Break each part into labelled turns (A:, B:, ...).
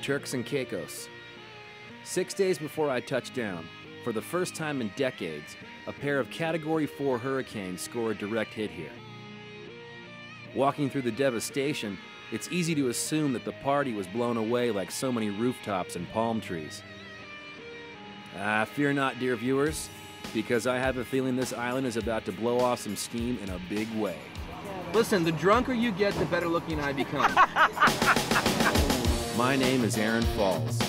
A: Turks and Caicos. 6 days before I touched down, for the first time in decades, a pair of Category 4 hurricanes score a direct hit here. Walking through the devastation, it's easy to assume that the party was blown away like so many rooftops and palm trees. Fear not, dear viewers, because I have a feeling this island is about to blow off some steam in a big way. Listen, the drunker you get, the better looking I become. My name is Aaron Faulls.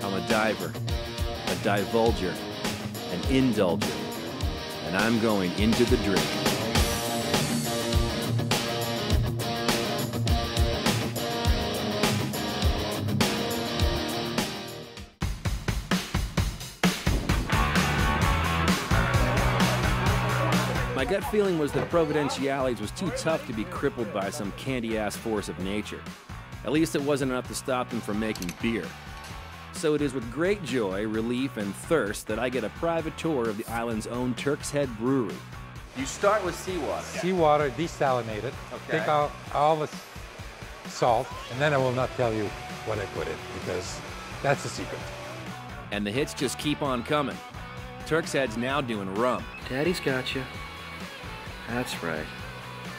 A: I'm a diver, a divulger, an indulger, and I'm going into the drink. My gut feeling was that Providenciales was too tough to be crippled by some candy-ass force of nature. At least it wasn't enough to stop him from making beer. So it is with great joy, relief, and thirst that I get a private tour of the island's own Turk's Head Brewery. You start with seawater.
B: Seawater, desalinated.
A: Okay.
B: Take out all the salt, and then I will not tell you what I put in, because that's the secret.
A: And the hits just keep on coming. Turk's Head's now doing rum.
C: Daddy's got you. That's right.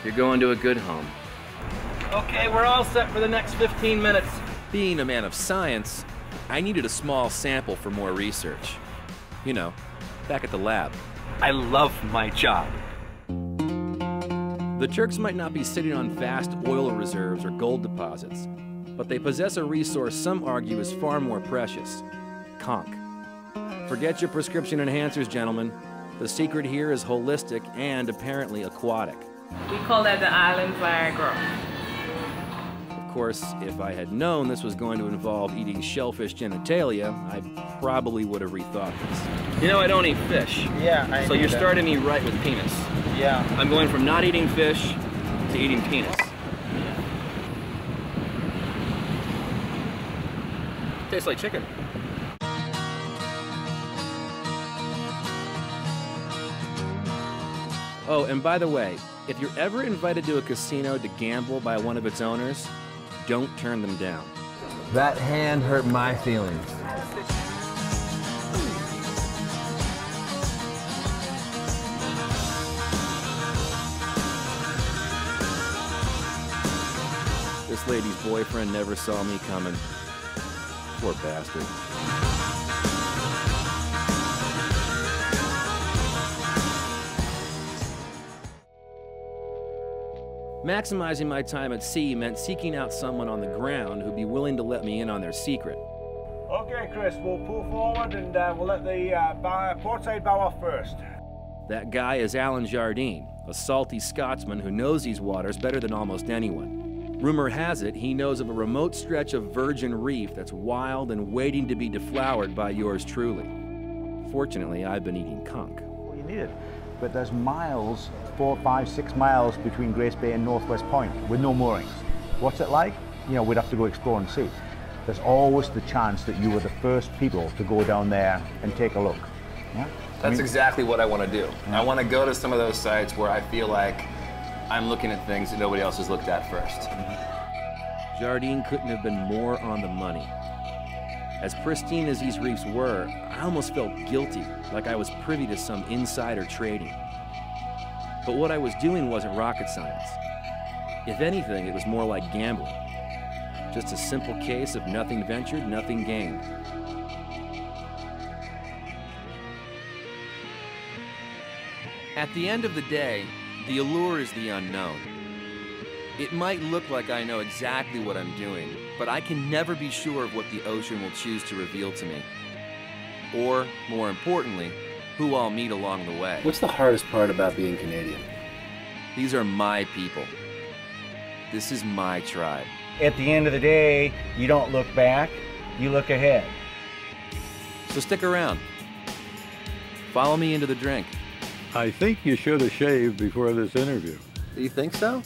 C: You're going to a good home.
A: Okay, we're all set for the next 15 minutes. Being a man of science, I needed a small sample for more research. You know, back at the lab.
C: I love my job.
A: The Turks might not be sitting on vast oil reserves or gold deposits, but they possess a resource some argue is far more precious: conch. Forget your prescription enhancers, gentlemen. The secret here is holistic and apparently aquatic.
D: We call that the island Viagra.
A: Of course, if I had known this was going to involve eating shellfish genitalia, I probably would have rethought this.
C: You know, I don't eat fish.
E: Yeah, I
C: So
E: knew
C: you're
E: that.
C: starting me right with penis.
E: Yeah.
C: I'm going from not eating fish to eating penis. Tastes like chicken.
A: Oh, and by the way, if you're ever invited to a casino to gamble by one of its owners, don't turn them down.
F: That hand hurt my feelings.
A: This lady's boyfriend never saw me coming. Poor bastard. Maximizing my time at sea meant seeking out someone on the ground who'd be willing to let me in on their secret.
E: Okay, Chris, we'll pull forward and we'll let the port side bow off first.
A: That guy is Alan Jardine, a salty Scotsman who knows these waters better than almost anyone. Rumor has it he knows of a remote stretch of virgin reef that's wild and waiting to be deflowered by yours truly. Fortunately, I've been eating conch.
G: Well, you need it, but there's miles, 4, 5, 6 miles between Grace Bay and Northwest Point with no moorings. What's it like? You know, we'd have to go explore and see. There's always the chance that you were the first people to go down there and take a look. Yeah?
A: That's exactly what I want to do. I want to go to some of those sites where I feel like I'm looking at things that nobody else has looked at first. Jardine couldn't have been more on the money. As pristine as these reefs were, I almost felt guilty, like I was privy to some insider trading. But what I was doing wasn't rocket science. If anything, it was more like gambling. Just a simple case of nothing ventured, nothing gained. At the end of the day, the allure is the unknown. It might look like I know exactly what I'm doing, but I can never be sure of what the ocean will choose to reveal to me. Or, more importantly, who I'll meet along the way.
C: What's the hardest part about being Canadian?
A: These are my people. This is my tribe.
E: At the end of the day, you don't look back, you look ahead.
A: So stick around. Follow me into the drink.
H: I think you should have shaved before this interview.
C: Do you think so?